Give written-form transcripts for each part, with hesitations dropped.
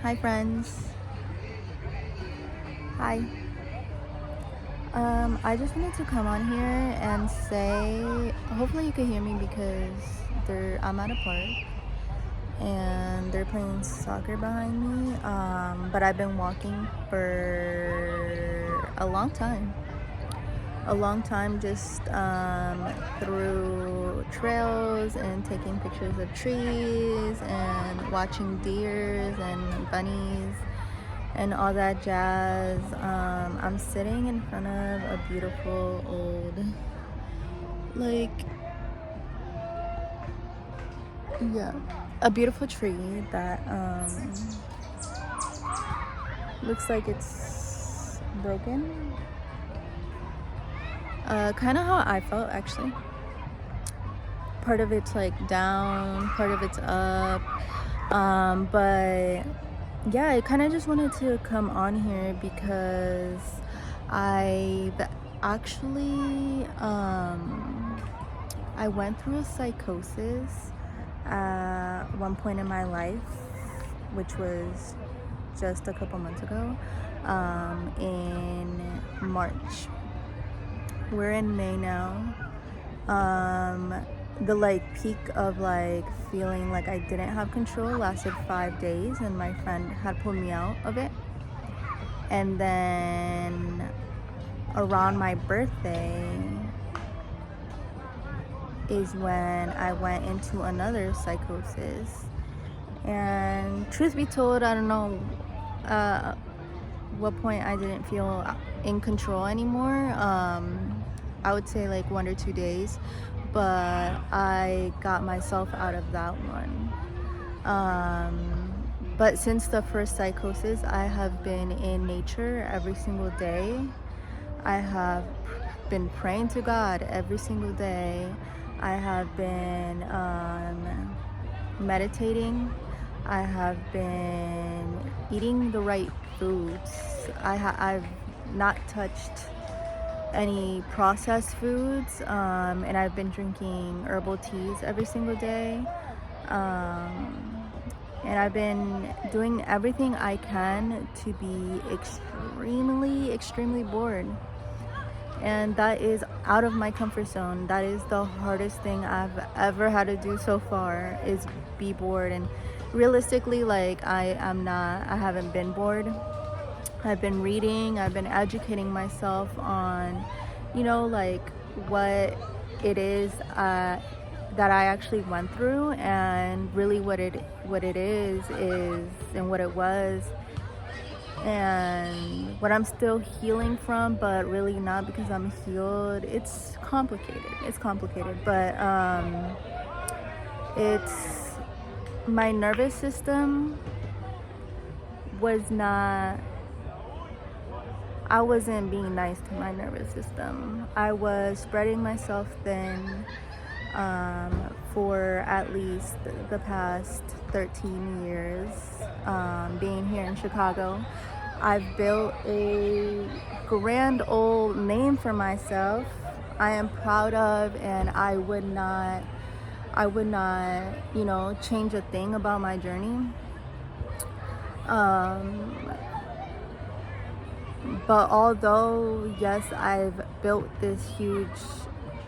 Hi friends. Hi. I just wanted to come on here and say hopefully you can hear me because I'm at a park and they're playing soccer behind me. But I've been walking for a long time. A long time just through trails and taking pictures of trees and watching deers and bunnies and all that jazz. I'm sitting in front of a beautiful old, like, yeah, a beautiful tree that looks like it's broken. Kind of how I felt actually. Part of it's like down, part of it's up. But yeah, I kind of just wanted to come on here because I actually I went through a psychosis at one point in my life, which was just a couple months ago, in March. We're in May now. The peak of feeling like I didn't have control lasted 5 days, and my friend had pulled me out of it. And then around my birthday is when I went into another psychosis. And truth be told, I don't know what point I didn't feel in control anymore. I would say 1 or 2 days, but I got myself out of that one. But since the first psychosis, I have been in nature every single day. I have been praying to God every single day. I have been meditating. I have been eating the right foods. I've not touched any processed foods, and I've been drinking herbal teas every single day. And I've been doing everything I can to be extremely bored. And that is out of my comfort zone. That is the hardest thing I've ever had to do so far, is be bored. And realistically, I haven't been bored. I've been reading, I've been educating myself on, what it is that I actually went through, and really what it is and what it was, and what I'm still healing from, but really not because I'm healed. It's complicated, but it's my nervous system was not. I wasn't being nice to my nervous system. I was spreading myself thin for at least the past 13 years being here in Chicago. I've built a grand old name for myself. I am proud of, and I would not, change a thing about my journey. But although, yes, I've built this huge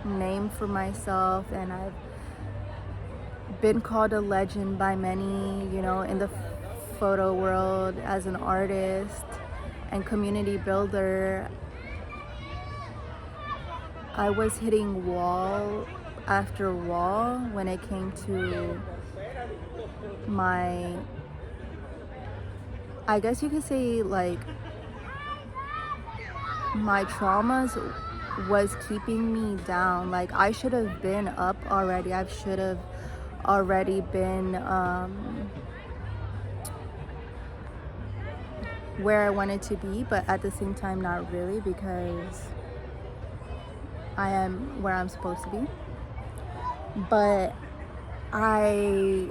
name for myself, and I've been called a legend by many, in the photo world as an artist and community builder, I was hitting wall after wall when it came to my, I guess you could say, my traumas was keeping me down. I should have been up already. I should have already been where I wanted to be, but at the same time not really, because I am where I'm supposed to be. But I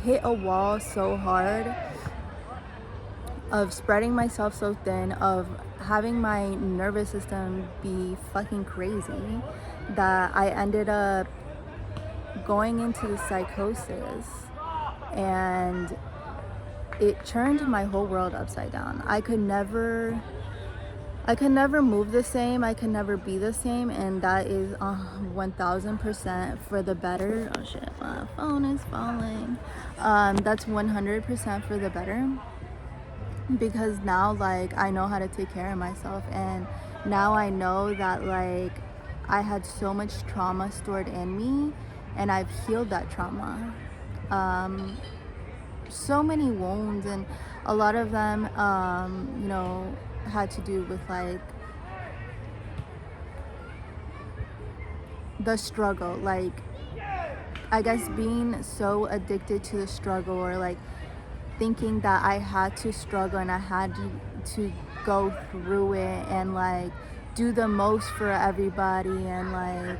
hit a wall so hard of spreading myself so thin, of having my nervous system be fucking crazy, that I ended up going into the psychosis. And it turned my whole world upside down. I could never move the same. I could never be the same, and that is 1000% for the better. Oh shit, my phone is falling. That's 100% for the better, because now like I know how to take care of myself, and now I know that like I had so much trauma stored in me, and I've healed that trauma. So many wounds, and a lot of them had to do with like the struggle, like I guess being so addicted to the struggle, or like thinking that I had to struggle and I had to go through it and like do the most for everybody, and like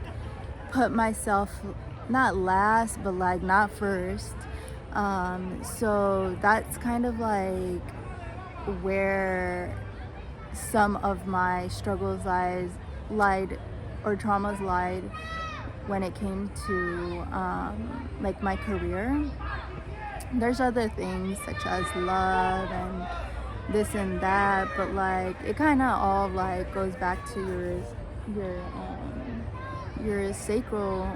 put myself not last but like not first. So that's kind of like where some of my struggles lied or traumas lied when it came to like my career. There's other things such as love and this and that, but like it kind of all like goes back to your sacral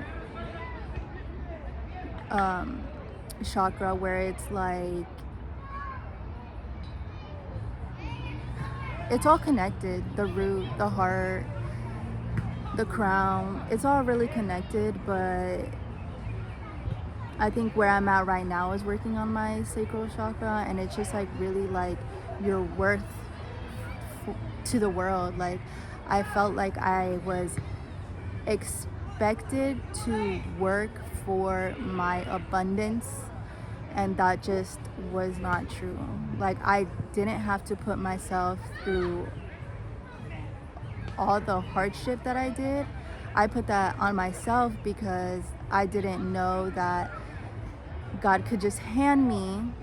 chakra, where it's like it's all connected. The root, the heart, the crown, it's all really connected. But I think where I'm at right now is working on my sacral chakra, and it's just like really like your worth to the world. Like I felt like I was expected to work for my abundance, and that just was not true. Like I didn't have to put myself through all the hardship that I did. I put that on myself because I didn't know that God could just hand me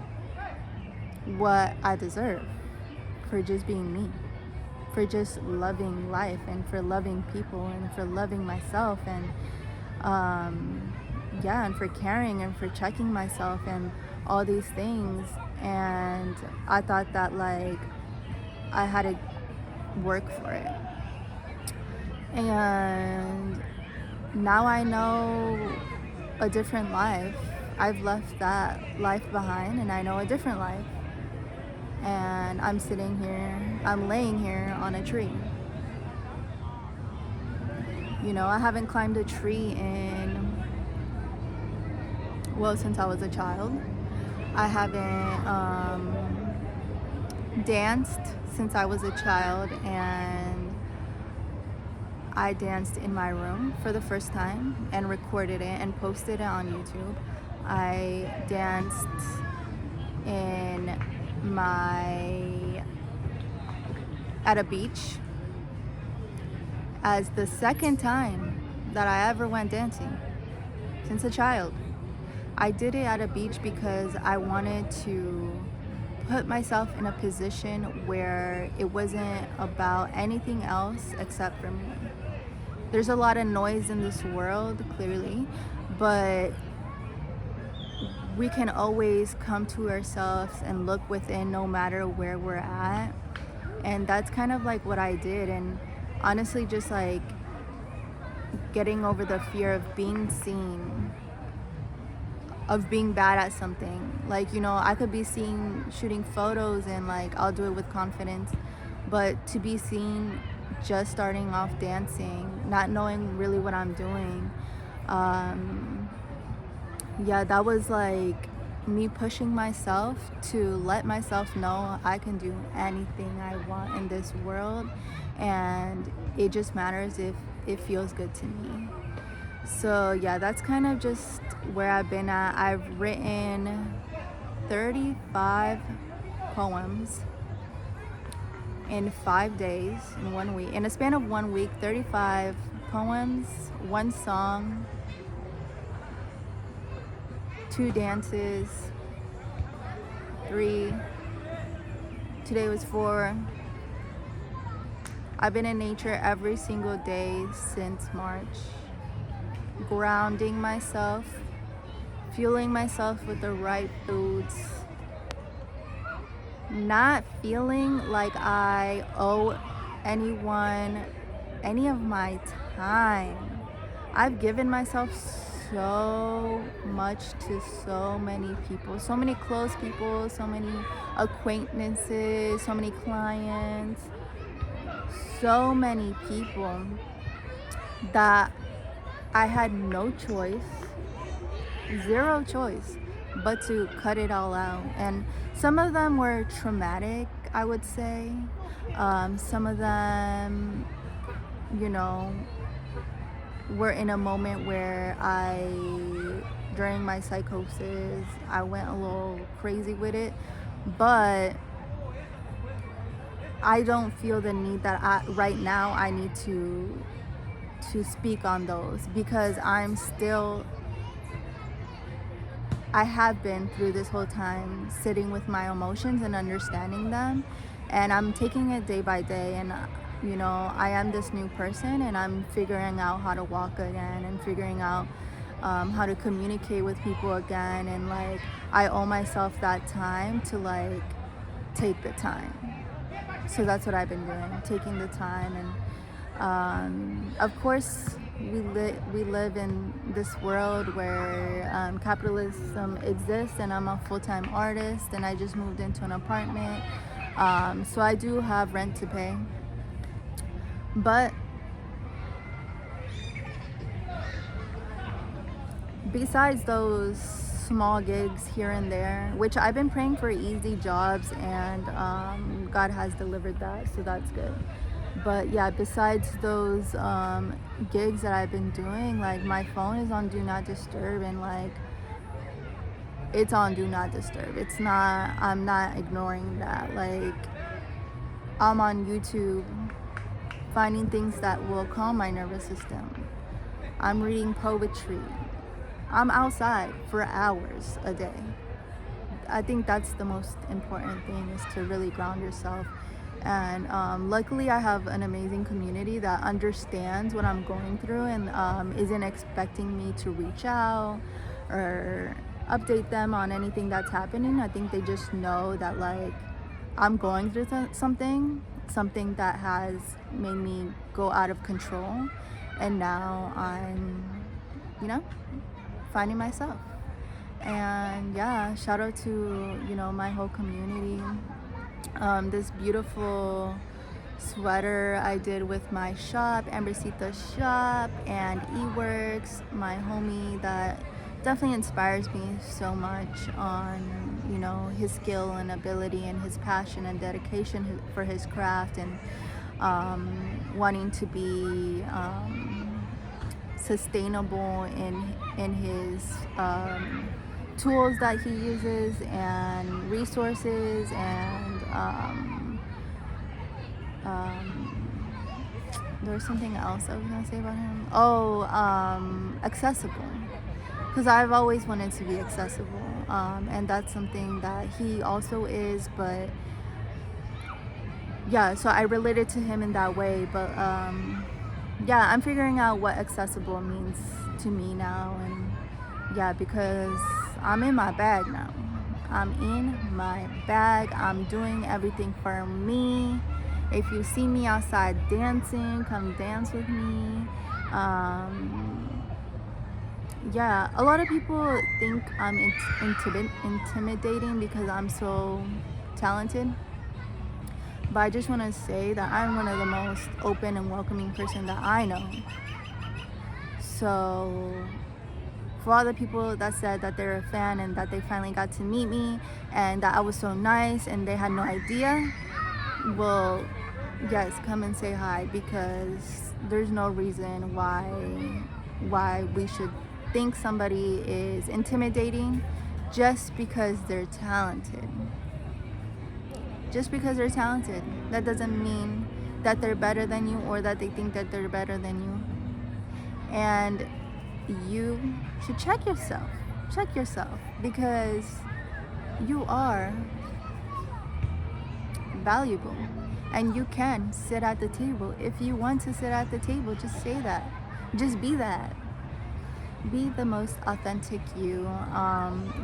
what I deserve for just being me, for just loving life, and for loving people, and for loving myself, and and for caring, and for checking myself, and all these things. And I thought that like I had to work for it. And now I know a different life. I've left that life behind, and I know a different life. And I'm laying here on a tree. I haven't climbed a tree since I was a child. I haven't danced since I was a child, and I danced in my room for the first time and recorded it and posted it on YouTube. I danced at a beach as the second time that I ever went dancing since a child. I did it at a beach because I wanted to put myself in a position where it wasn't about anything else except for me. There's a lot of noise in this world, clearly, but we can always come to ourselves and look within no matter where we're at. And that's kind of like what I did. And honestly, just like getting over the fear of being seen, of being bad at something. Like, I could be seen shooting photos and like I'll do it with confidence, but to be seen just starting off dancing, not knowing really what I'm doing, that was like me pushing myself to let myself know I can do anything I want in this world, and it just matters if it feels good to me. So that's kind of just where I've been at. I've written 35 poems in 5 days, in 1 week. In a span of 1 week, 35 poems, 1 song, 2 dances, 3. Today was 4. I've been in nature every single day since March, grounding myself, fueling myself with the right foods, not feeling like I owe anyone any of my time. I've given myself so much to so many people, so many close people, so many acquaintances, so many clients, so many people that I had no choice, zero choice, but to cut it all out. And some of them were traumatic, I would say. Some of them, you know, were in a moment where during my psychosis, I went a little crazy with it. But I don't feel the need that right now I need to speak on those, because I have been through this whole time sitting with my emotions and understanding them, and I'm taking it day by day. And I am this new person, and I'm figuring out how to walk again, and figuring out how to communicate with people again. And like, I owe myself that time to like take the time. So that's what I've been doing, taking the time. And of course, we live in this world where capitalism exists, and I'm a full-time artist, and I just moved into an apartment, so I do have rent to pay. But besides those small gigs here and there, which I've been praying for easy jobs, and God has delivered that, so that's good. But yeah, besides those gigs that I've been doing, like, my phone is on do not disturb, and like, it's on do not disturb. I'm not ignoring that. Like, I'm on YouTube finding things that will calm my nervous system. I'm reading poetry. I'm outside for hours a day. I think that's the most important thing, is to really ground yourself. And luckily, I have an amazing community that understands what I'm going through, and isn't expecting me to reach out or update them on anything that's happening. I think they just know that, like, I'm going through something that has made me go out of control, and now I'm, finding myself. And yeah, shout out to my whole community. This beautiful sweater I did with my shop, Ambercita's shop, and eWorks, my homie that definitely inspires me so much on his skill and ability, and his passion and dedication for his craft, and wanting to be sustainable in his tools that he uses, and resources, and there's something else I was gonna say about him. Accessible, because I've always wanted to be accessible, and that's something that he also is. But yeah, so I related to him in that way. But yeah, I'm figuring out what accessible means to me now. And yeah, because I'm in my bag now. I'm in my bag. I'm doing everything for me. If you see me outside dancing, come dance with me. Yeah, a lot of people think I'm intimidating because I'm so talented. But I just want to say that I'm one of the most open and welcoming person that I know. So for all the people that said that they're a fan, and that they finally got to meet me, and that I was so nice and they had no idea, well, yes, come and say hi, because there's no reason why we should think somebody is intimidating just because they're talented. Just because they're talented, that doesn't mean that they're better than you, or that they think that they're better than you. And you should check yourself, because you are valuable, and you can sit at the table. If you want to sit at the table, just say that, just be that. be the most authentic you.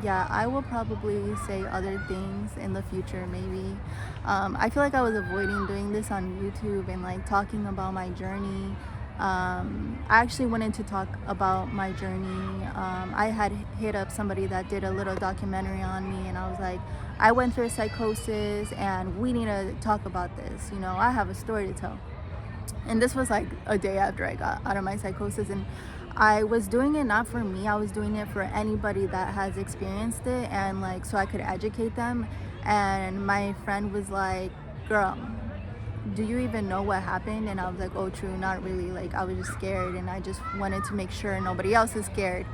Yeah, I will probably say other things in the future, maybe. I feel like I was avoiding doing this on YouTube and like talking about my journey. I actually wanted to talk about my journey. I had hit up somebody that did a little documentary on me, and I was like, I went through a psychosis, and we need to talk about this. You know, I have a story to tell. And this was like a day after I got out of my psychosis, and I was doing it not for me, I was doing it for anybody that has experienced it, and like so I could educate them. And my friend was like, girl, do you even know what happened? And I was like, oh true, not really, like I was just scared and I just wanted to make sure nobody else is scared.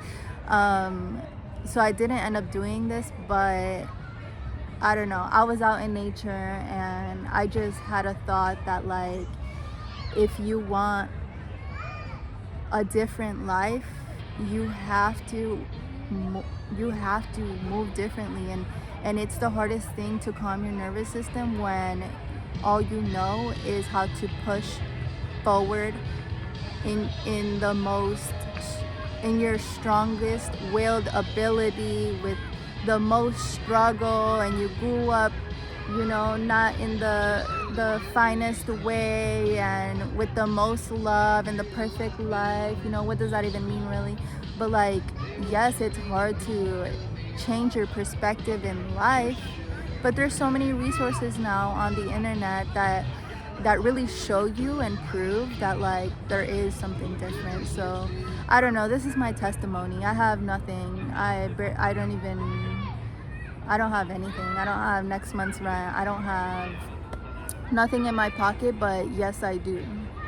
So I didn't end up doing this, but I don't know, I was out in nature and I just had a thought that like, if you want a different life, you have to move differently, and it's the hardest thing to calm your nervous system when all you know is how to push forward in the most, in your strongest willed ability, with the most struggle, and you grew up, you know, not in the finest way, and with the most love and the perfect life. You know, what does that even mean really? But like, yes, it's hard to change your perspective in life, but there's so many resources now on the internet that really show you and prove that like there is something different. So I don't know, this is my testimony. I have nothing. I don't have anything. I don't have next month's rent. I don't have nothing in my pocket, but yes, I do,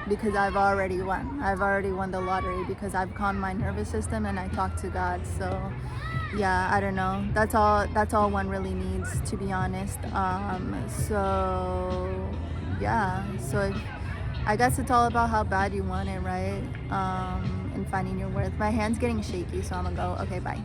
because I've already won. I've already won the lottery because I've calmed my nervous system and I talked to God. So yeah, I don't know. That's all one really needs, to be honest. So yeah. So I guess it's all about how bad you want it, right? And finding your worth. My hand's getting shaky, so I'm gonna go. Okay, bye.